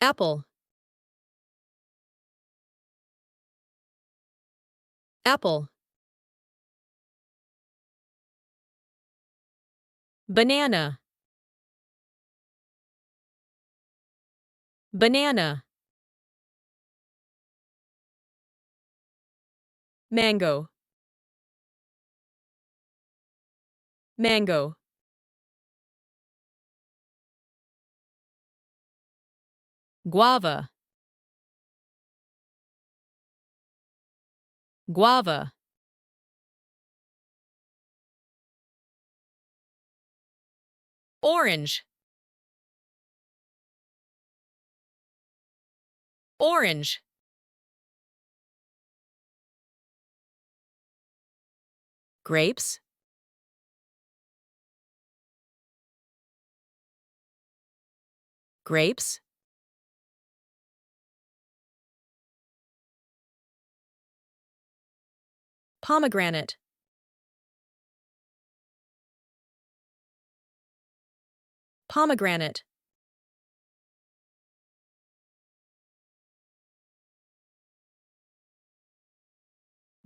Apple. Apple. Banana. Banana. Mango. Mango. Guava. Guava. Orange. Orange. Grapes. Grapes. Pomegranate. Pomegranate.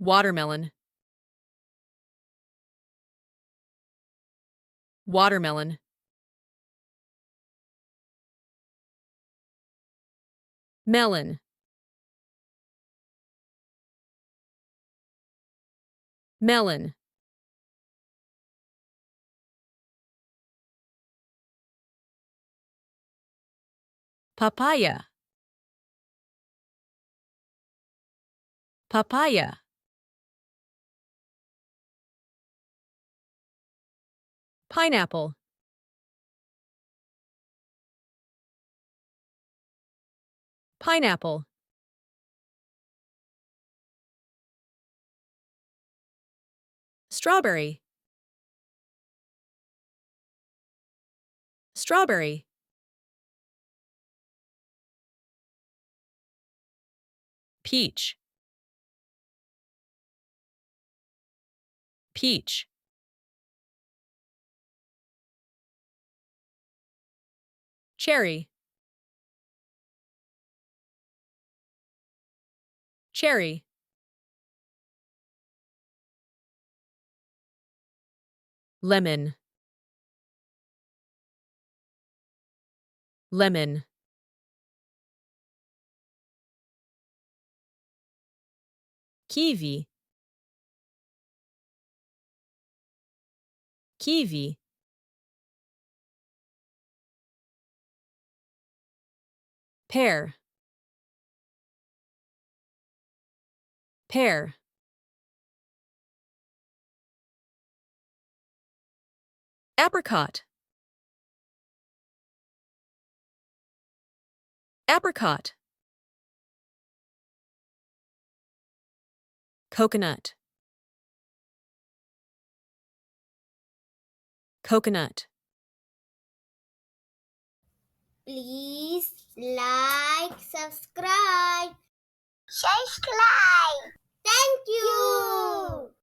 Watermelon. Watermelon. Melon. Melon. Papaya. Papaya. Pineapple. Pineapple. Strawberry. Strawberry. Peach. Peach. Cherry. Cherry. Lemon. Lemon. Kiwi. Kiwi. Pear. Pear. Apricot. Apricot. Coconut. Coconut. Please like, subscribe. Subscribe. Thank you.